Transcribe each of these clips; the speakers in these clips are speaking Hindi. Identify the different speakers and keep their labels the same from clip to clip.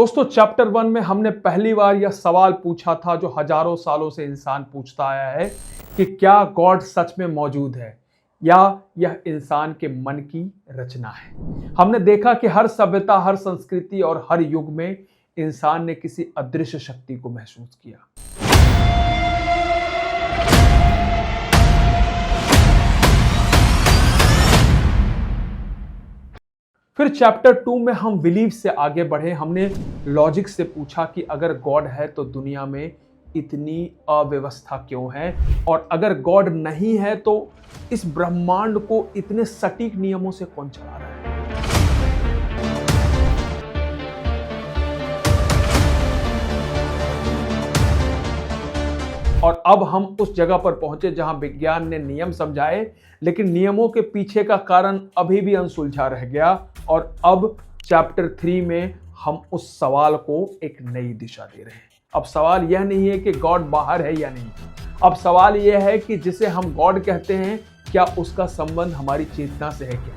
Speaker 1: दोस्तों चैप्टर 1 में हमने पहली बार यह सवाल पूछा था जो हजारों सालों से इंसान पूछता आया है कि क्या गॉड सच में मौजूद है या यह इंसान के मन की रचना है। हमने देखा कि हर सभ्यता, हर संस्कृति और हर युग में इंसान ने किसी अदृश्य शक्ति को महसूस किया। फिर चैप्टर 2 में हम बिलीव से आगे बढ़े। हमने लॉजिक से पूछा कि अगर गॉड है तो दुनिया में इतनी अव्यवस्था क्यों है, और अगर गॉड नहीं है तो इस ब्रह्मांड को इतने सटीक नियमों से कौन चला रहा है। और अब हम उस जगह पर पहुंचे जहां विज्ञान ने नियम समझाए, लेकिन नियमों के पीछे का कारण अभी भी अनसुलझा रह गया। और अब चैप्टर 3 में हम उस सवाल को एक नई दिशा दे रहे हैं। अब सवाल यह नहीं है कि गॉड बाहर है या नहीं, अब सवाल यह है कि जिसे हम गॉड कहते हैं क्या उसका संबंध हमारी चेतना से है क्या।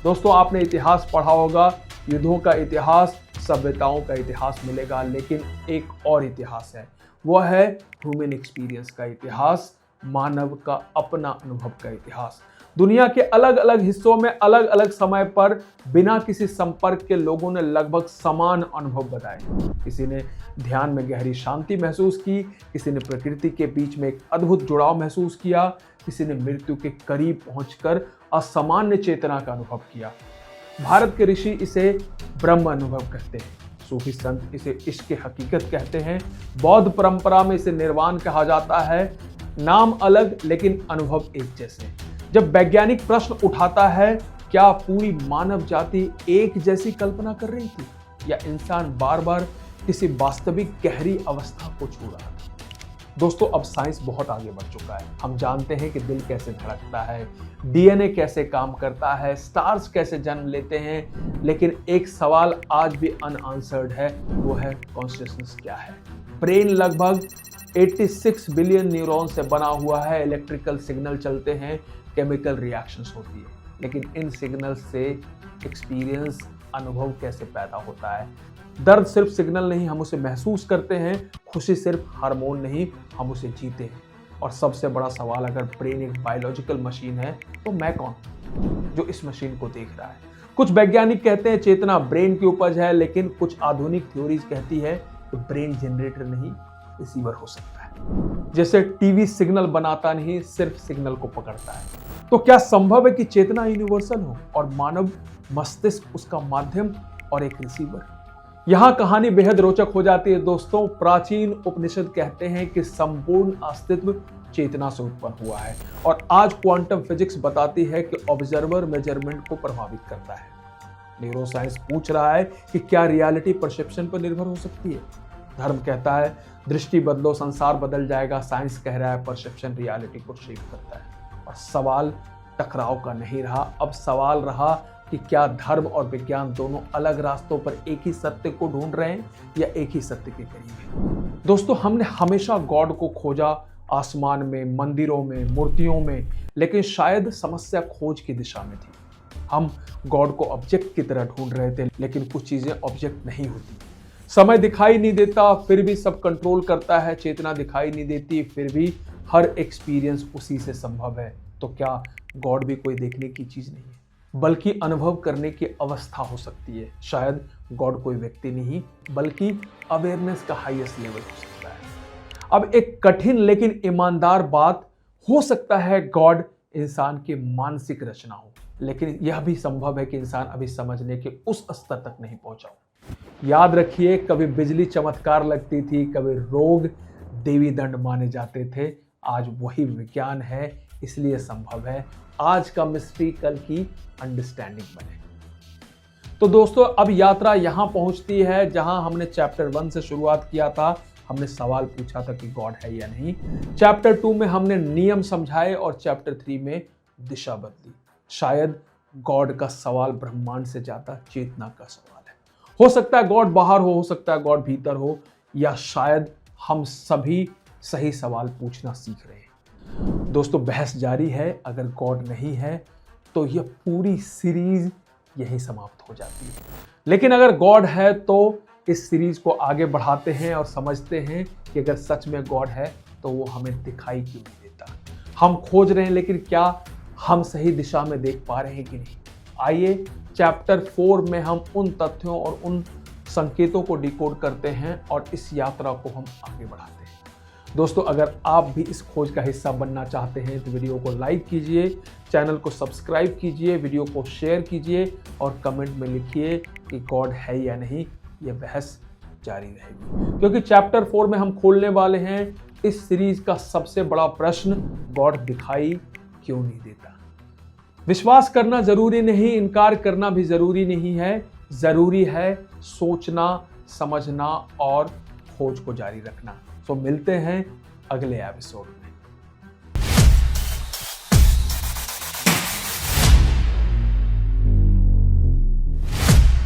Speaker 1: दोस्तों आपने इतिहास पढ़ा होगा, युद्धों का इतिहास, सभ्यताओं का इतिहास मिलेगा, लेकिन एक और इतिहास है, वह है ह्यूमन एक्सपीरियंस का इतिहास, मानव का अपना अनुभव का इतिहास। दुनिया के अलग अलग हिस्सों में अलग अलग समय पर बिना किसी संपर्क के लोगों ने लगभग समान अनुभव बताए। किसी ने ध्यान में गहरी शांति महसूस की, किसी ने प्रकृति के बीच में एक अद्भुत जुड़ाव महसूस किया, किसी ने मृत्यु के करीब पहुंचकर असामान्य चेतना का अनुभव किया। भारत के ऋषि इसे ब्रह्म अनुभव कहते हैं, सूफी संत इसे इश्क की हकीकत कहते हैं, बौद्ध परंपरा में इसे निर्वाण कहा जाता है। नाम अलग लेकिन अनुभव एक जैसे। जब वैज्ञानिक प्रश्न उठाता है क्या पूरी मानव जाति एक जैसी कल्पना कर रही थी, या इंसान बार बार किसी वास्तविक गहरी अवस्था को छू रहा था। दोस्तों अब साइंस बहुत आगे बढ़ चुका है। हम जानते हैं कि दिल कैसे धड़कता है, डीएनए कैसे काम करता है, स्टार्स कैसे जन्म लेते हैं, लेकिन एक सवाल आज भी अनआंसर्ड है, वो है कॉन्शियसनेस क्या है। ब्रेन लगभग 86 बिलियन न्यूरॉन से बना हुआ है, इलेक्ट्रिकल सिग्नल चलते हैं, केमिकल रिएक्शंस होती है, लेकिन इन सिग्नल से एक्सपीरियंस, अनुभव कैसे पैदा होता है। दर्द सिर्फ सिग्नल नहीं, हम उसे महसूस करते हैं, खुशी सिर्फ हार्मोन नहीं, हम उसे जीते हैं। और सबसे बड़ा सवाल, अगर ब्रेन एक बायोलॉजिकल मशीन है तो मैं कौन जो इस मशीन को देख रहा है। कुछ वैज्ञानिक कहते हैं चेतना ब्रेन की उपज है, लेकिन कुछ आधुनिक थ्योरीज कहती है कि ब्रेन जनरेटर नहीं, रिसीवर हो सकता है। जैसे टीवी सिग्नल बनाता नहीं, सिर्फ सिग्नल को पकड़ता है। तो क्या संभव है कि चेतना यूनिवर्सल हो और मानव मस्तिष्क उसका माध्यम और एक रिसीवर। यहां कहानी बेहद रोचक हो जाती है दोस्तों। प्राचीन उपनिषद कहते हैं कि संपूर्ण अस्तित्व चेतना से उत्पन्न हुआ है, और आज क्वांटम फिजिक्स बताती है कि ऑब्जर्वर मेजरमेंट को प्रभावित करता है। न्यूरोसाइंस पूछ रहा है कि क्या रियलिटी परसेप्शन पर निर्भर हो सकती है। धर्म कहता है दृष्टि बदलो संसार बदल जाएगा, साइंस कह रहा है परसेप्शन रियलिटी को शेप करता है। और सवाल टकराव का नहीं रहा, अब सवाल रहा कि क्या धर्म और विज्ञान दोनों अलग रास्तों पर एक ही सत्य को ढूंढ रहे हैं या एक ही सत्य के करीब है। दोस्तों हमने हमेशा गॉड को खोजा आसमान में, मंदिरों में, मूर्तियों में, लेकिन शायद समस्या खोज की दिशा में थी। हम गॉड को ऑब्जेक्ट की तरह ढूंढ रहे थे, लेकिन कुछ चीजें ऑब्जेक्ट नहीं होती। समय दिखाई नहीं देता फिर भी सब कंट्रोल करता है, चेतना दिखाई नहीं देती फिर भी हर एक्सपीरियंस उसी से संभव है। तो क्या गॉड भी कोई देखने की चीज नहीं है, बल्कि अनुभव करने की अवस्था हो सकती है। शायद गॉड कोई व्यक्ति नहीं, बल्कि अवेयरनेस का हाईएस्ट लेवल हो सकता है। अब एक कठिन लेकिन ईमानदार बात, हो सकता है गॉड इंसान की मानसिक रचना हो, लेकिन यह भी संभव है कि इंसान अभी समझने के उस स्तर तक नहीं पहुंचा हो। याद रखिए, कभी बिजली चमत्कार लगती थी, कभी रोग देवी दंड माने जाते थे, आज वही विज्ञान है, इसलिए संभव है आज का मिस्ट्री कल की अंडरस्टैंडिंग बने। तो दोस्तों अब यात्रा यहां पहुंचती है जहां हमने चैप्टर 1 से शुरुआत किया था। हमने सवाल पूछा था कि गॉड है या नहीं। चैप्टर 2 में हमने नियम समझाए और चैप्टर 3 में दिशा बदली। शायद गॉड का सवाल ब्रह्मांड से ज्यादा चेतना का सवाल है। हो सकता है गॉड बाहर हो सकता है गॉड भीतर हो, या शायद हम सभी सही सवाल पूछना सीख रहे हैं। दोस्तों बहस जारी है। अगर गॉड नहीं है तो यह पूरी सीरीज यही समाप्त हो जाती है, लेकिन अगर गॉड है तो इस सीरीज को आगे बढ़ाते हैं और समझते हैं कि अगर सच में गॉड है तो वो हमें दिखाई क्यों नहीं देता। हम खोज रहे हैं, लेकिन क्या हम सही दिशा में देख पा रहे हैं कि नहीं। आइए चैप्टर 4 में हम उन तथ्यों और उन संकेतों को डिकोड करते हैं और इस यात्रा को हम आगे बढ़ाते हैं। दोस्तों, अगर आप भी इस खोज का हिस्सा बनना चाहते हैं तो वीडियो को लाइक कीजिए, चैनल को सब्सक्राइब कीजिए, वीडियो को शेयर कीजिए और कमेंट में लिखिए कि गॉड है या नहीं। ये बहस जारी रहेगी, क्योंकि चैप्टर 4 में हम खोलने वाले हैं इस सीरीज का सबसे बड़ा प्रश्न, गॉड दिखाई क्यों नहीं देता। विश्वास करना जरूरी नहीं, इनकार करना भी जरूरी नहीं है। जरूरी है सोचना, समझना और खोज को जारी रखना। तो मिलते हैं अगले एपिसोड में।